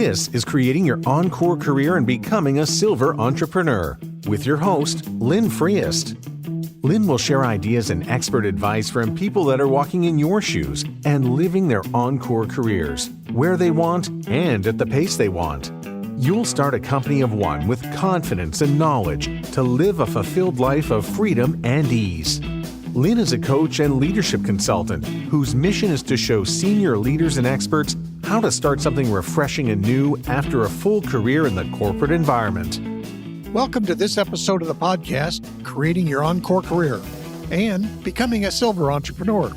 This is Creating Your Encore Career and Becoming a Silver Entrepreneur with your host, Lynn Freest. Lynn will share ideas and expert advice from people that are walking in your shoes and living their encore careers, where they want and at the pace they want. You'll start a company of one with confidence and knowledge to live a fulfilled life of freedom and ease. Lynn is a coach and leadership consultant whose mission is to show senior leaders and experts how to start something refreshing and new after a full career in the corporate environment. Welcome to this episode of the podcast, Creating Your Encore Career and Becoming a Silver Entrepreneur.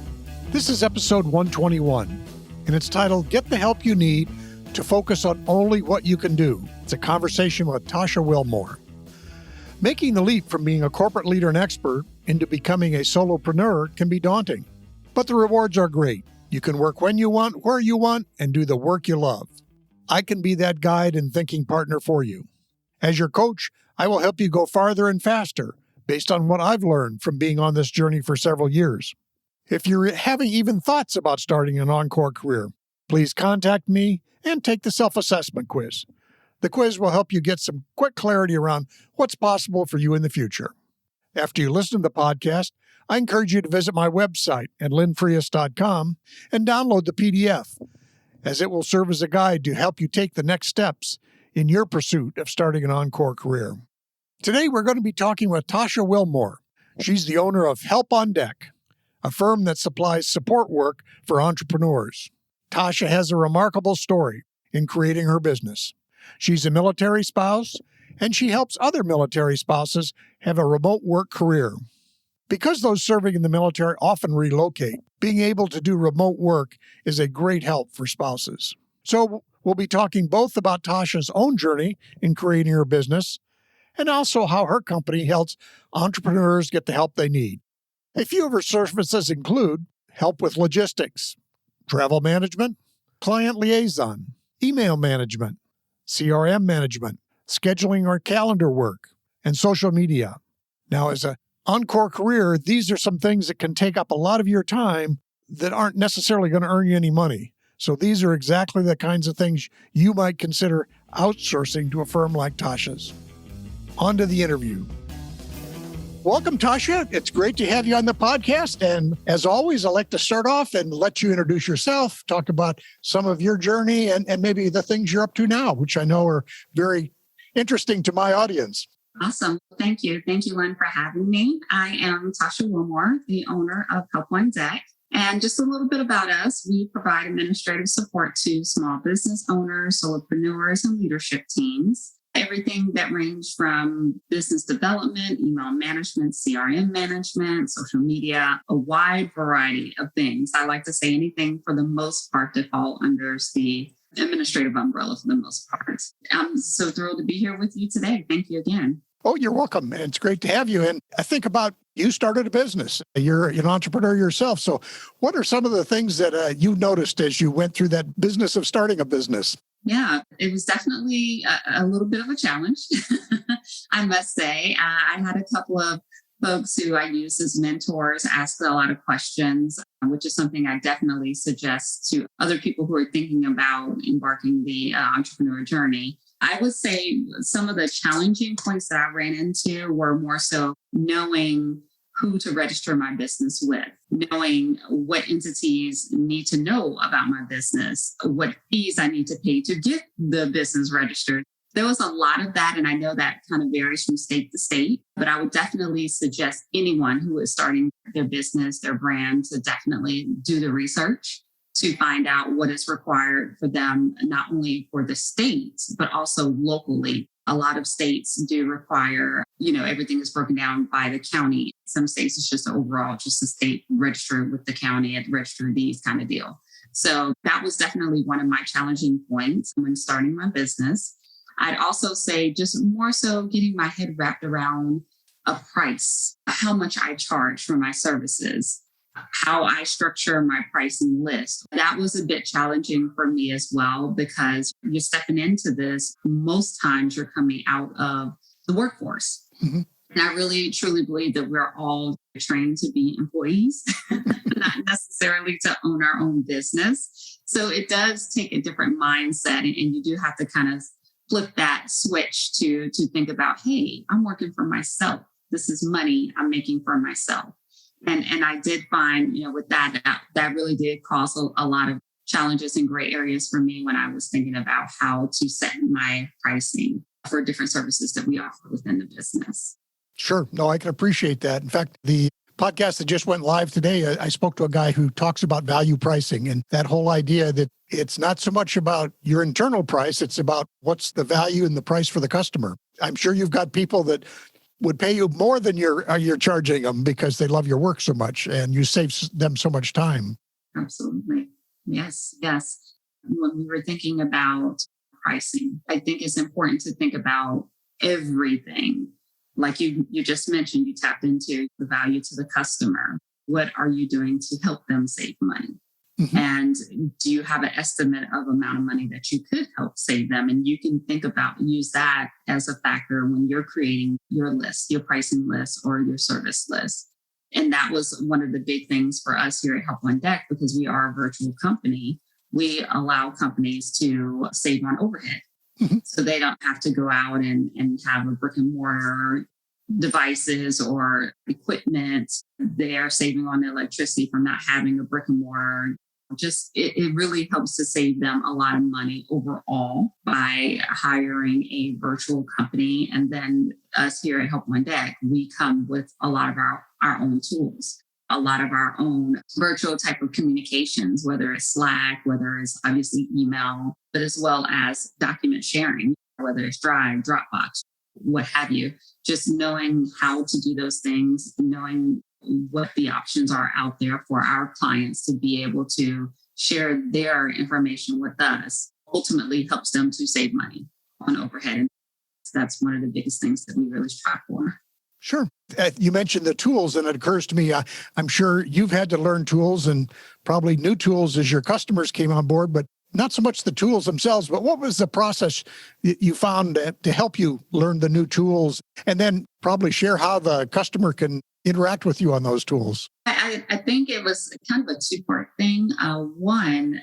This is episode 121, and it's titled, Get the Help You Need to Focus on Only What You Can Do. It's a conversation with Tasha Wilmore. Making the leap from being a corporate leader and expert into becoming a solopreneur can be daunting, but the rewards are great. You can work when you want, where you want, and do the work you love. I can be that guide and thinking partner for you. As your coach, I will help you go farther and faster based on what I've learned from being on this journey for several years. If you're having even thoughts about starting an Encore career, please contact me and take the self-assessment quiz. The quiz will help you get some quick clarity around what's possible for you in the future. After you listen to the podcast, I encourage you to visit my website at lynnfreest.com and download the PDF, as it will serve as a guide to help you take the next steps in your pursuit of starting an Encore career. Today, we're going to be talking with Tasha Wilmore. She's the owner of Help on Deck, a firm that supplies support work for entrepreneurs. Tasha has a remarkable story in creating her business. She's a military spouse, and she helps other military spouses have a remote work career. Because those serving in the military often relocate, being able to do remote work is a great help for spouses. So we'll be talking both about Tasha's own journey in creating her business and also how her company helps entrepreneurs get the help they need. A few of her services include help with logistics, travel management, client liaison, email management, CRM management, scheduling or calendar work, and social media. Now, as an Encore career, these are some things that can take up a lot of your time that aren't necessarily going to earn you any money. So these are exactly the kinds of things you might consider outsourcing to a firm like Tasha's. On to the interview. Welcome, Tasha. It's great to have you on the podcast. And as always, I'd like to start off and let you introduce yourself, talk about some of your journey and maybe the things you're up to now, which I know are very interesting to my audience. Awesome. Thank you. Thank you, Lynn, for having me. I am Tasha Wilmore, the owner of Help on Deck. And just a little bit about us, we provide administrative support to small business owners, solopreneurs, and leadership teams. Everything that range from business development, email management, CRM management, social media, a wide variety of things. I like to say anything for the most part to fall under the administrative umbrella for the most part. I'm so thrilled to be here with you today. Thank you again. Oh, you're welcome. It's great to have you. And I think about you started a business. You're an entrepreneur yourself. So what are some of the things that you noticed as you went through that business of starting a business? Yeah, it was definitely a little bit of a challenge, I must say. I had a couple of folks who I use as mentors, ask a lot of questions, which is something I definitely suggest to other people who are thinking about embarking the entrepreneur journey. I would say some of the challenging points that I ran into were more so knowing who to register my business with, knowing what entities need to know about my business, what fees I need to pay to get the business registered. There was a lot of that, and I know that kind of varies from state to state, but I would definitely suggest anyone who is starting their business, their brand, to definitely do the research to find out what is required for them, not only for the state, but also locally. A lot of states do require, everything is broken down by the county. Some states it's just overall, just a state registered with the county at the registry of deeds kind of deal. So that was definitely one of my challenging points when starting my business. I'd also say just more so getting my head wrapped around a price, how much I charge for my services, how I structure my pricing list. That was a bit challenging for me as well, because you're stepping into this. Most times you're coming out of the workforce. Mm-hmm. And I really truly believe that we're all trained to be employees, not necessarily to own our own business. So it does take a different mindset, and you do have to kind of flip that switch to think about, hey, I'm working for myself. This is money I'm making for myself. And I did find, with that really did cause a lot of challenges and gray areas for me when I was thinking about how to set my pricing for different services that we offer within the business. Sure. No, I can appreciate that. In fact, the podcast that just went live today, I spoke to a guy who talks about value pricing and that whole idea that it's not so much about your internal price, it's about what's the value and the price for the customer. I'm sure you've got people that would pay you more than you're charging them because they love your work so much and you save them so much time. Absolutely. Yes. When we were thinking about pricing, I think it's important to think about everything. Like you just mentioned, you tapped into the value to the customer. What are you doing to help them save money? Mm-hmm. And do you have an estimate of amount of money that you could help save them? And you can use that as a factor when you're creating your list, your pricing list or your service list. And that was one of the big things for us here at Help on Deck, because we are a virtual company. We allow companies to save on overhead. Mm-hmm. So they don't have to go out and have a brick and mortar devices or equipment. They are saving on the electricity from not having a brick and mortar. It really helps to save them a lot of money overall by hiring a virtual company. And then us here at Help on Deck, we come with a lot of our own tools, a lot of our own virtual type of communications, whether it's Slack, whether it's obviously email, but as well as document sharing, whether it's Drive, Dropbox, what have you. Just knowing how to do those things, knowing what the options are out there for our clients to be able to share their information with us ultimately helps them to save money on overhead. And that's one of the biggest things that we really strive for. Sure. You mentioned the tools, and it occurs to me, I'm sure you've had to learn tools and probably new tools as your customers came on board, but not so much the tools themselves, but what was the process you found to help you learn the new tools, and then probably share how the customer can interact with you on those tools? I think it was kind of a two-part thing. One,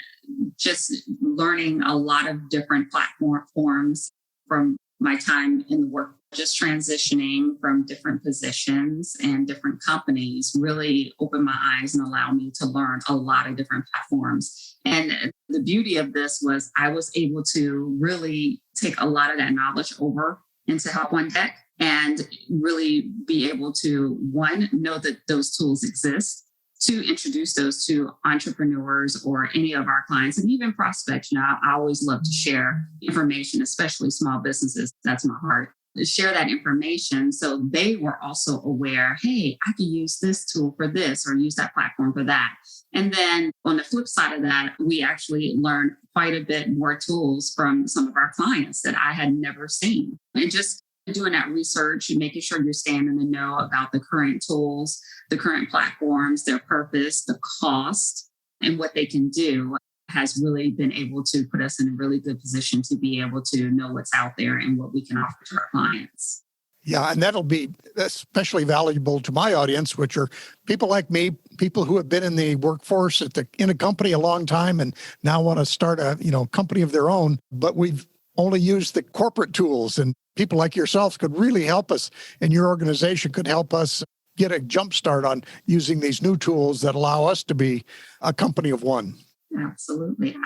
just learning a lot of different platforms from my time in the work, just transitioning from different positions and different companies really opened my eyes and allowed me to learn a lot of different platforms. And the beauty of this was I was able to really take a lot of that knowledge over into Help on Deck and really be able to, one, know that those tools exist, two, introduce those to entrepreneurs or any of our clients and even prospects. I always love to share information, especially small businesses. That's my heart. Share that information so they were also aware, hey, I can use this tool for this or use that platform for that. And then on the flip side of that, we actually learned quite a bit more tools from some of our clients that I had never seen. And just doing that research and making sure you're staying in the know about the current tools, the current platforms, their purpose, the cost, and what they can do has really been able to put us in a really good position to be able to know what's out there and what we can offer to our clients. Yeah, and that'll be especially valuable to my audience, which are people like me, people who have been in the workforce in a company a long time and now want to start a company of their own, but we've only used the corporate tools, and people like yourselves could really help us, and your organization could help us get a jump start on using these new tools that allow us to be a company of one. Absolutely.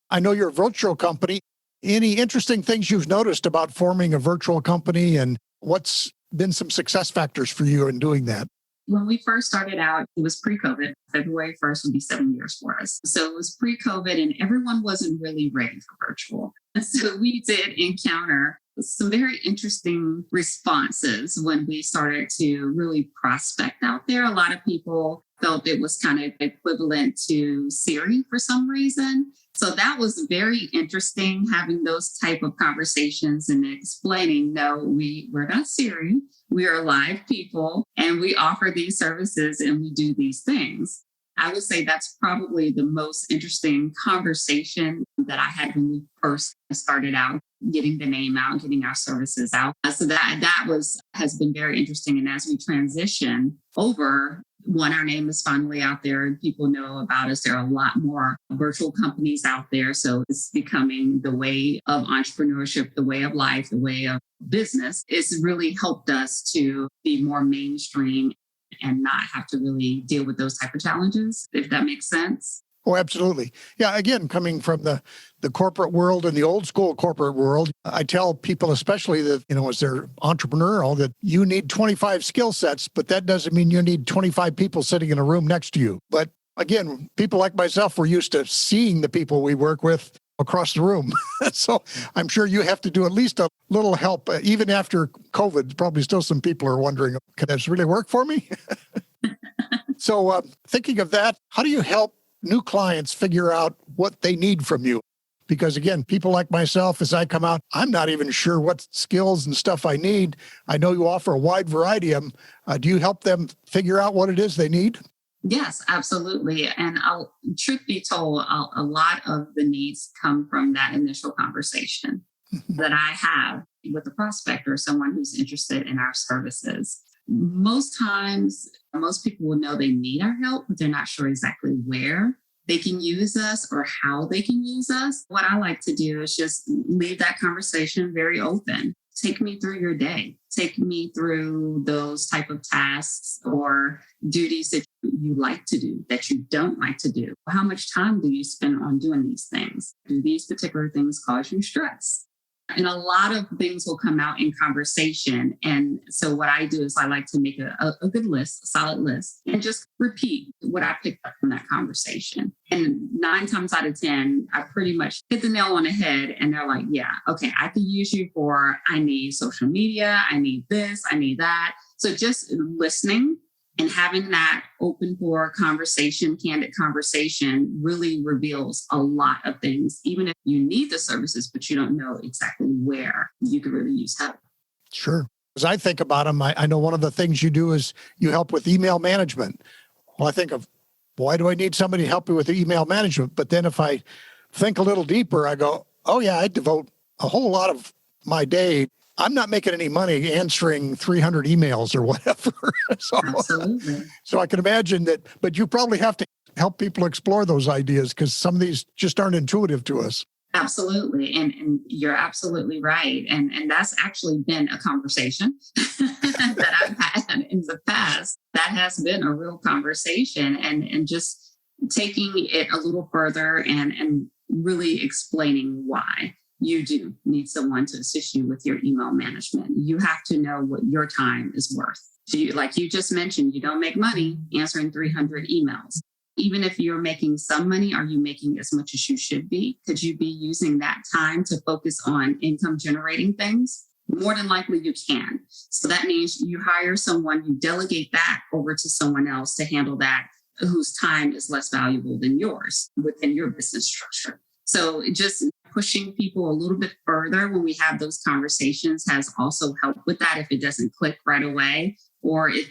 I know you're a virtual company. Any interesting things you've noticed about forming a virtual company, and what's been some success factors for you in doing that? When we first started out, it was pre-COVID. February 1st would be 7 years for us. So it was pre-COVID and everyone wasn't really ready for virtual. And so we did encounter some very interesting responses when we started to really prospect out there. A lot of people felt it was kind of equivalent to Siri for some reason. So that was very interesting, having those type of conversations and explaining, no, we're not Siri. We are live people and we offer these services and we do these things. I would say that's probably the most interesting conversation that I had when we first started out, getting the name out, getting our services out. So has been very interesting. And as we transition over, our name is finally out there and people know about us. There are a lot more virtual companies out there. So it's becoming the way of entrepreneurship, the way of life, the way of business. It's really helped us to be more mainstream and not have to really deal with those type of challenges, if that makes sense. Oh, absolutely. Yeah, again, coming from the corporate world and the old school corporate world, I tell people, especially that, as they're entrepreneurial, that you need 25 skill sets, but that doesn't mean you need 25 people sitting in a room next to you. But again, people like myself, we're used to seeing the people we work with across the room. So I'm sure you have to do at least a little help. Even after COVID, probably still some people are wondering, can this really work for me? So thinking of that, how do you help new clients figure out what they need from you? Because again, people like myself, as I come out, I'm not even sure what skills and stuff I need. I know you offer a wide variety of them. Do you help them figure out what it is they need? Yes, absolutely. And truth be told, a lot of the needs come from that initial conversation that I have with a prospect or someone who's interested in our services. Most times, most people will know they need our help, but they're not sure exactly where they can use us or how they can use us. What I like to do is just leave that conversation very open. Take me through your day. Take me through those type of tasks or duties that you like to do, that you don't like to do. How much time do you spend on doing these things? Do these particular things cause you stress? And a lot of things will come out in conversation. And so what I do is I like to make a good list, a solid list, and just repeat what I picked up from that conversation. And 9 times out of 10, I pretty much hit the nail on the head. And they're like, yeah, okay, I could use you for, I need social media, I need this, I need that. So just listening and having that open for conversation, candid conversation really reveals a lot of things, even if you need the services, but you don't know exactly where you could really use help. Sure. As I think about them, I know one of the things you do is you help with email management. Well, I think of, why do I need somebody to help me with email management? But then if I think a little deeper, I go, oh yeah, I devote a whole lot of my day. I'm not making any money answering 300 emails or whatever. Absolutely. So I can imagine that, but you probably have to help people explore those ideas because some of these just aren't intuitive to us. Absolutely. And you're absolutely right. And that's actually been a conversation that I've had in the past. That has been a real conversation and just taking it a little further and really explaining why. You do need someone to assist you with your email management. You have to know what your time is worth. Like you just mentioned, you don't make money answering 300 emails. Even if you're making some money, are you making as much as you should be? Could you be using that time to focus on income generating things? More than likely you can. So that means you hire someone, you delegate that over to someone else to handle that, whose time is less valuable than yours within your business structure. So just pushing people a little bit further when we have those conversations has also helped with that if it doesn't click right away, or if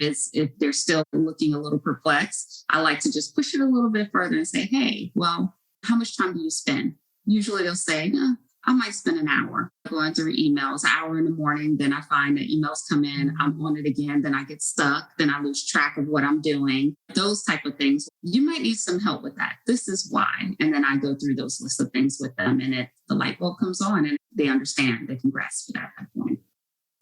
they're still looking a little perplexed. I like to just push it a little bit further and say, hey, well, how much time do you spend? Usually they'll say, I might spend an hour going through emails, an hour in the morning. Then I find that emails come in, I'm on it again. Then I get stuck. Then I lose track of what I'm doing. Those type of things. You might need some help with that. This is why. And then I go through those lists of things with them and the light bulb comes on and they understand, they can grasp it at that point.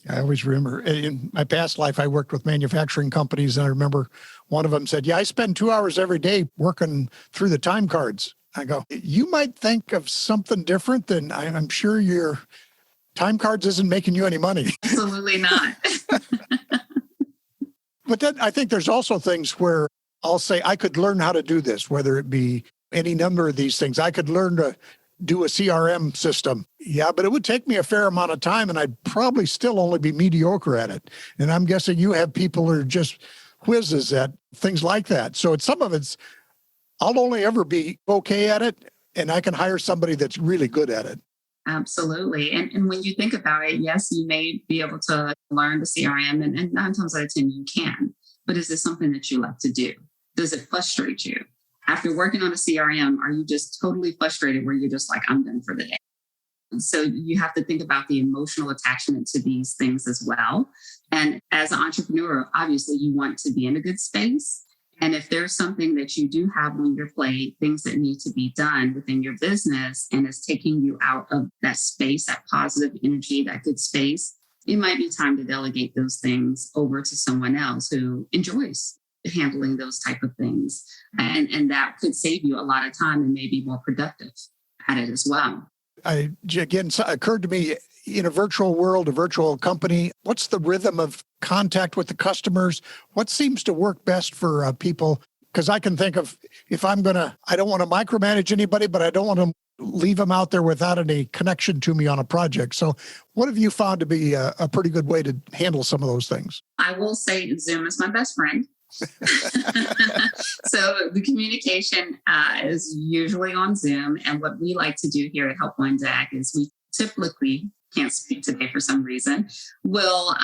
I always remember in my past life, I worked with manufacturing companies. And I remember one of them said, yeah, I spend 2 hours every day working through the time cards. I go, you might think of something different than I'm sure your time cards isn't making you any money. Absolutely not. But then I think there's also things where I'll say I could learn how to do this, whether it be any number of these things. I could learn to do a CRM system. Yeah, but it would take me a fair amount of time and I'd probably still only be mediocre at it. And I'm guessing you have people who are just whizzes at things like that. So some of it's, I'll only ever be okay at it, and I can hire somebody that's really good at it. Absolutely. And when you think about it, yes, you may be able to learn the CRM, and 9 times out of 10, you can. But is it something that you like to do? Does it frustrate you? After working on a CRM, are you just totally frustrated where you're just like, I'm done for the day? So you have to think about the emotional attachment to these things as well. And as an entrepreneur, obviously you want to be in a good space. And if there's something that you do have on your plate, things that need to be done within your business and is taking you out of that space, that positive energy, that good space, it might be time to delegate those things over to someone else who enjoys handling those type of things. And that could save you a lot of time and maybe more productive at it as well. Again, it occurred to me, in a virtual world, a virtual company, what's the rhythm of contact with the customers? What seems to work best for people? Because I can think of, if I don't want to micromanage anybody, but I don't want to leave them out there without any connection to me on a project. So what have you found to be a pretty good way to handle some of those things? I will say Zoom is my best friend. So the communication is usually on Zoom. And what we like to do here at Help One Deck is we typically, can't speak today for some reason, will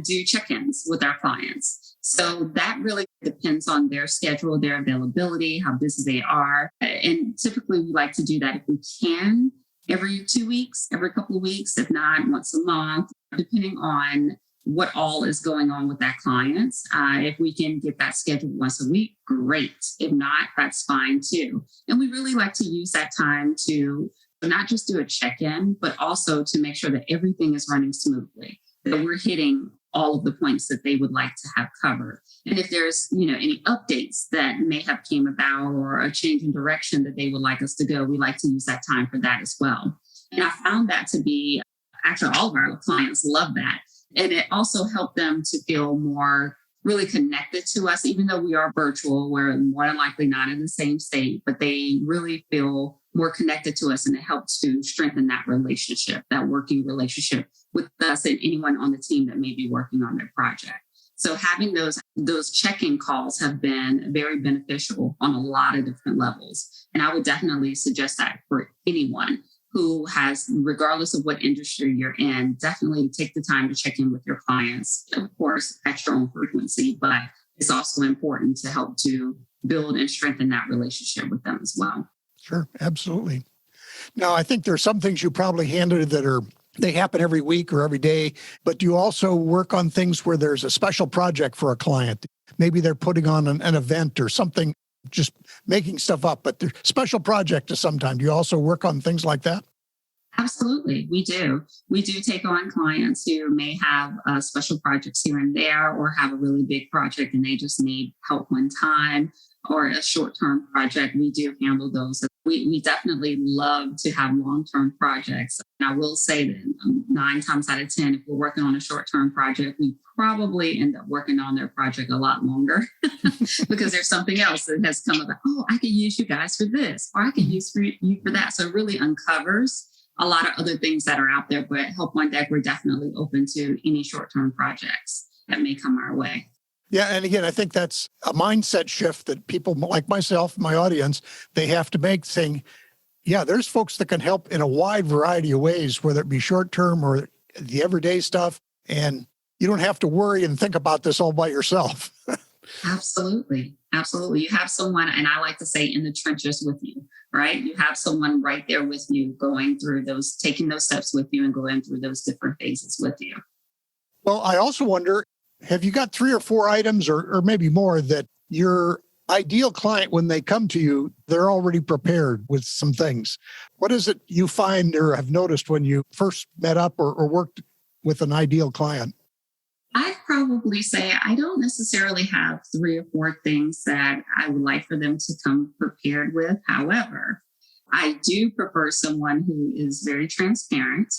do check-ins with our clients. So that really depends on their schedule, their availability, how busy they are. And typically we like to do that if we can every 2 weeks, every couple of weeks, if not once a month, depending on what all is going on with that client. If we can get that scheduled once a week, great. If not, that's fine too. And we really like to use that time to not just do a check-in, but also to make sure that everything is running smoothly, that we're hitting all of the points that they would like to have covered. And if there's, any updates that may have came about or a change in direction that they would like us to go, we like to use that time for that as well. And I found that to be, actually all of our clients love that. And it also helped them to feel more really connected to us, even though we are virtual, we're more than likely not in the same state, but they really feel more connected to us, and it helps to strengthen that relationship, that working relationship with us and anyone on the team that may be working on their project. So having those check-in calls have been very beneficial on a lot of different levels. And I would definitely suggest that for anyone who has, regardless of what industry you're in, definitely take the time to check in with your clients, of course, at your own frequency, but it's also important to help to build and strengthen that relationship with them as well. Sure, absolutely. Now, I think there's some things you probably handled that they happen every week or every day, but do you also work on things where there's a special project for a client? Maybe they're putting on an event or something, just making stuff up, but the special project is sometimes. Do you also work on things like that? Absolutely, we do. We do take on clients who may have special projects here and there, or have a really big project and they just need help one time, or a short-term project. We do handle those. We definitely love to have long-term projects. And I will say that 9 times out of 10, if we're working on a short-term project, we probably end up working on their project a lot longer because there's something else that has come about. Oh, I could use you guys for this, or I could use you for that. So it really uncovers a lot of other things that are out there. But at Help One Deck, we're definitely open to any short-term projects that may come our way. Yeah. And again, I think that's a mindset shift that people like myself, my audience, they have to make, saying, yeah, there's folks that can help in a wide variety of ways, whether it be short-term or the everyday stuff. And you don't have to worry and think about this all by yourself. Absolutely. Absolutely. You have someone, and I like to say, in the trenches with you, right? You have someone right there with you, going through those, taking those steps with you and going through those different phases with you. Well, I also wonder, have you got 3 or 4 items or maybe more that your ideal client, when they come to you, they're already prepared with some things? What is it you find or have noticed when you first met up or worked with an ideal client? I'd probably say I don't necessarily have 3 or 4 things that I would like for them to come prepared with. However, I do prefer someone who is very transparent,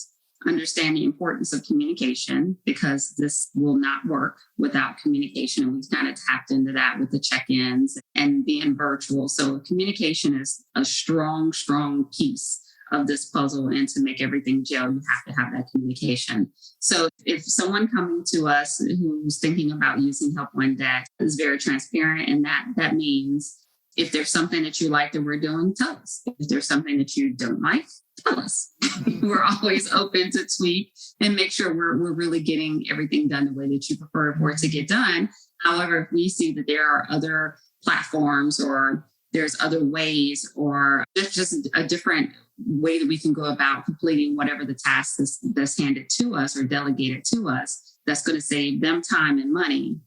understand the importance of communication, because this will not work without communication. And we've kind of tapped into that with the check-ins and being virtual. So communication is a strong, strong piece of this puzzle. And to make everything gel, you have to have that communication. So if someone coming to us who's thinking about using Help One Deck is very transparent, and that means if there's something that you like that we're doing, tell us. If there's something that you don't like, tell us. We're always open to tweak and make sure we're really getting everything done the way that you prefer for it to get done. However, if we see that there are other platforms or there's other ways, or just a different way that we can go about completing whatever the task that's handed to us or delegated to us that's going to save them time and money.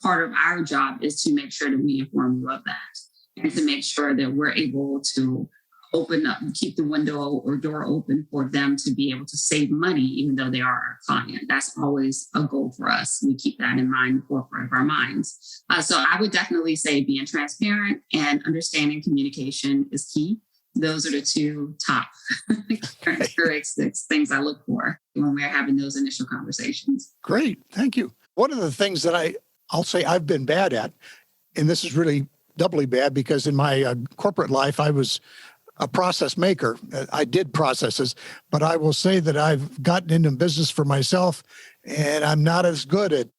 Part of our job is to make sure that we inform you of that and to make sure that we're able to open up and keep the window or door open for them to be able to save money, even though they are our client. That's always a goal for us. We keep that in mind, in the forefront of our minds. So I would definitely say being transparent and understanding communication is key. Those are the two top characteristics, things I look for when we're having those initial conversations. Great. Thank you. One of the things that I'll say I've been bad at, and this is really doubly bad because in my corporate life, I was a process maker. I did processes, but I will say that I've gotten into business for myself and I'm not as good at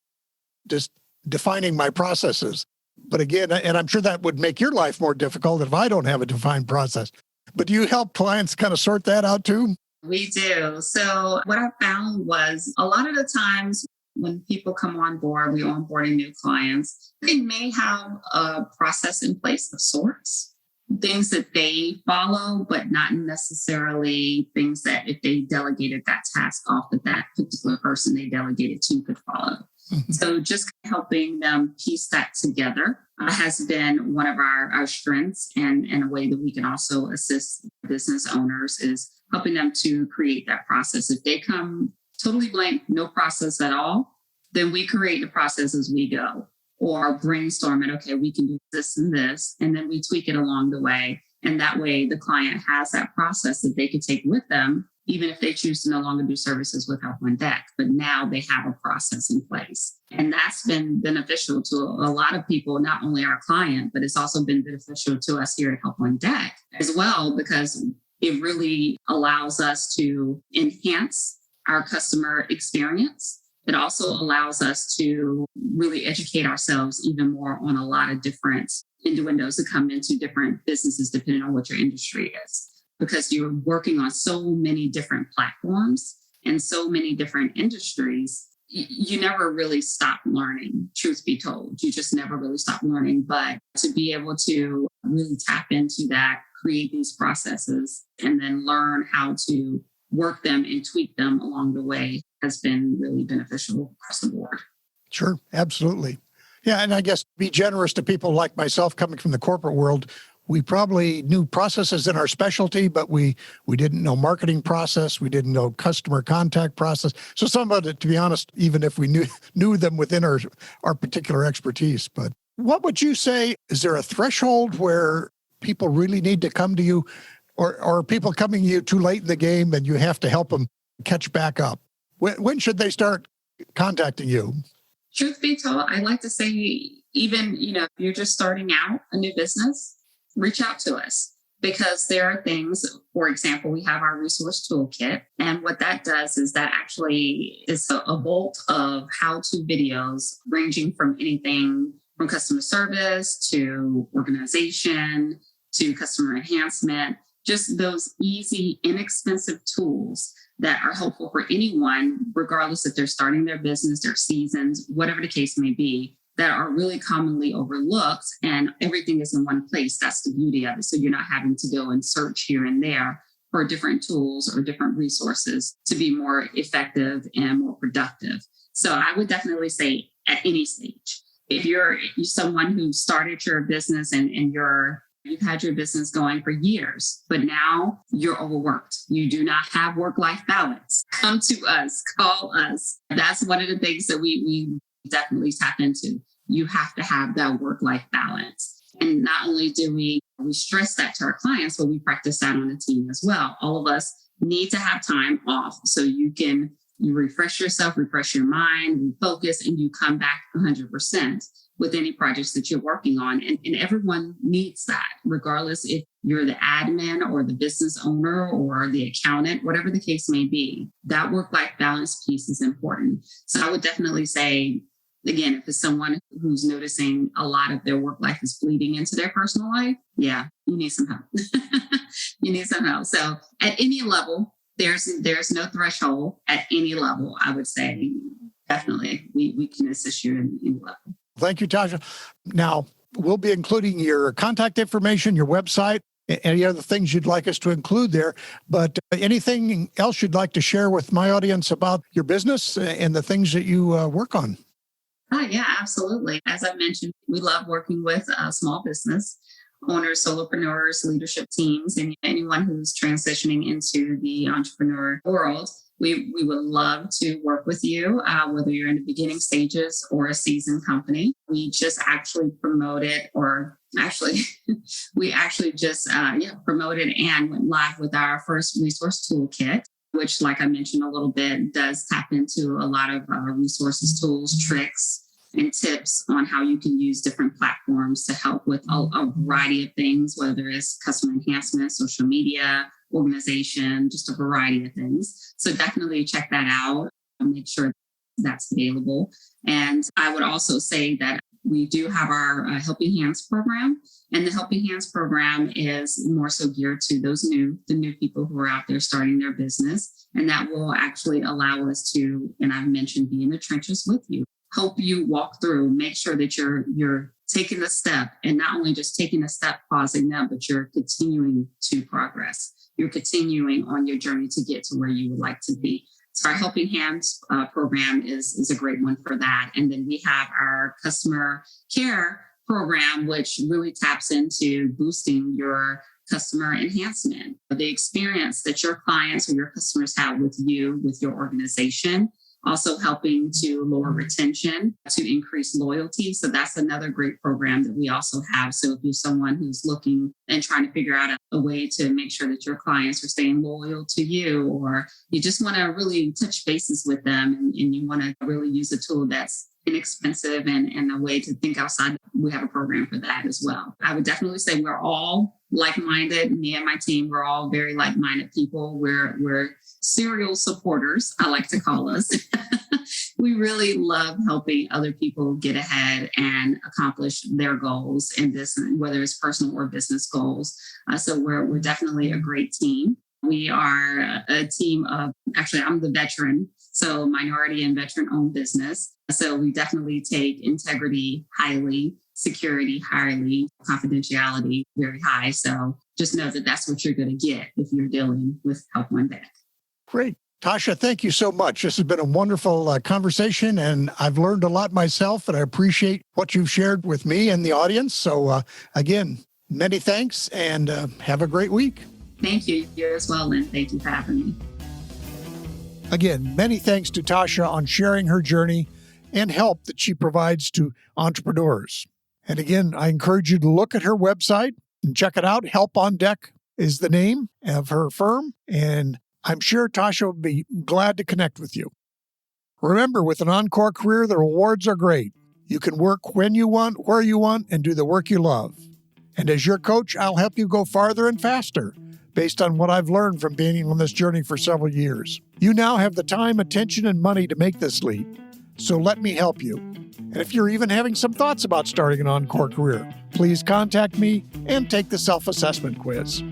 just defining my processes. But again, and I'm sure that would make your life more difficult if I don't have a defined process. But do you help clients kind of sort that out too? We do. So what I found was a lot of the times when people come on board, we onboarding new clients, they may have a process in place of sorts, things that they follow, but not necessarily things that if they delegated that task off that particular person they delegated to could follow. Mm-hmm. So just helping them piece that together has been one of our strengths, and a way that we can also assist business owners is helping them to create that process. If they come totally blank, no process at all, then we create the process as we go, or brainstorm it. Okay, we can do this and this, and then we tweak it along the way. And that way the client has that process that they could take with them, even if they choose to no longer do services with Help on Deck. But now they have a process in place. And that's been beneficial to a lot of people, not only our client, but it's also been beneficial to us here at Help on Deck as well, because it really allows us to enhance our customer experience. It also allows us to really educate ourselves even more on a lot of different innuendos that come into different businesses, depending on what your industry is. Because you're working on so many different platforms and so many different industries, you never really stop learning, truth be told. You just never really stop learning. But to be able to really tap into that, create these processes, and then learn how to work them and tweak them along the way has been really beneficial across the board. Sure, absolutely. Yeah, and I guess be generous to people like myself coming from the corporate world. We probably knew processes in our specialty, but we didn't know marketing process. We didn't know customer contact process. So some of it, to be honest, even if we knew them within our particular expertise. But what would you say, is there a threshold where people really need to come to you, or are people coming to you too late in the game and you have to help them catch back up? When should they start contacting you? Truth be told, I like to say, even, if you're just starting out a new business, reach out to us, because there are things, for example, we have our resource toolkit. And what that does is that actually is a vault of how-to videos ranging from anything from customer service to organization to customer enhancement, just those easy, inexpensive tools that are helpful for anyone, regardless if they're starting their business, their seasons, whatever the case may be, that are really commonly overlooked, and everything is in one place. That's the beauty of it. So you're not having to go and search here and there for different tools or different resources to be more effective and more productive. So I would definitely say at any stage, if you're someone who started your business and you've had your business going for years, but now you're overworked, you do not have work-life balance, come to us, call us. That's one of the things that we definitely tap into. You have to have that work-life balance. And not only do we stress that to our clients, but we practice that on the team as well. All of us need to have time off so you refresh yourself, refresh your mind, refocus, and you come back 100% with any projects that you're working on. And everyone needs that, regardless if you're the admin or the business owner or the accountant, whatever the case may be. That work-life balance piece is important. So I would definitely say, again, if it's someone who's noticing a lot of their work life is bleeding into their personal life, yeah, you need some help. You need some help. So at any level, there's no threshold. At any level, I would say, definitely, we can assist you in any level. Thank you, Tasha. Now, We'll be including your contact information, your website, any other things you'd like us to include there. But anything else you'd like to share with my audience about your business and the things that you work on? Yeah, absolutely. As I mentioned, we love working with small business owners, solopreneurs, leadership teams, and anyone who's transitioning into the entrepreneur world. We would love to work with you, whether you're in the beginning stages or a seasoned company. We just actually promoted, we actually just promoted and went live with our first resource toolkit, which, like I mentioned a little bit, does tap into a lot of resources, tools, tricks, and tips on how you can use different platforms to help with a variety of things, whether it's customer enhancement, social media, organization, just a variety of things. So definitely check that out and make sure that's available. And I would also say that we do have our Helping Hands program. And the Helping Hands program is more so geared to the new people who are out there starting their business. And that will actually allow us to, and I've mentioned, be in the trenches with you, help you walk through, make sure that you're taking the step, and not only just taking a step, pausing them, but you're continuing to progress. You're continuing on your journey to get to where you would like to be. So our Helping Hands program is a great one for that. And then we have our customer care program, which really taps into boosting your customer enhancement, the experience that your clients or your customers have with you, with your organization. Also helping to lower retention, to increase loyalty. So that's another great program that we also have. So if you're someone who's looking and trying to figure out a way to make sure that your clients are staying loyal to you, or you just want to really touch bases with them and you want to really use a tool that's inexpensive and a way to think outside, we have a program for that as well. I would definitely say we're all like-minded. Me and my team, we're all very like-minded people. We're serial supporters, I like to call us. We really love helping other people get ahead and accomplish their goals in this, whether it's personal or business goals. So we're definitely a great team. We are a team of, actually, I'm the veteran, so minority and veteran-owned business. So we definitely take integrity highly, security highly, confidentiality very high. So just know that that's what you're going to get if you're dealing with Help One Back. Great. Tasha, thank you so much. This has been a wonderful conversation, and I've learned a lot myself, and I appreciate what you've shared with me and the audience. So again, many thanks, and have a great week. Thank you. You as well, Lynn. Thank you for having me. Again, many thanks to Tasha on sharing her journey and help that she provides to entrepreneurs. And again, I encourage you to look at her website and check it out. Help on Deck is the name of her firm, and I'm sure Tasha will be glad to connect with you. Remember, with an Encore Career, the rewards are great. You can work when you want, where you want, and do the work you love. And as your coach, I'll help you go farther and faster based on what I've learned from being on this journey for several years. You now have the time, attention, and money to make this leap. So let me help you. And if you're even having some thoughts about starting an Encore Career, please contact me and take the self-assessment quiz.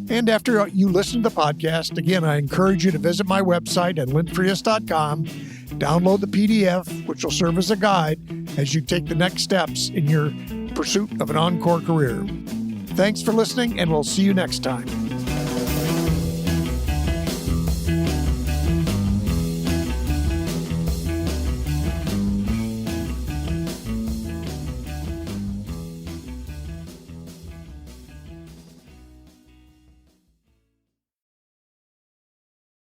And after you listen to the podcast, again, I encourage you to visit my website at linfrias.com, download the PDF, which will serve as a guide as you take the next steps in your pursuit of an Encore Career. Thanks for listening, and we'll see you next time.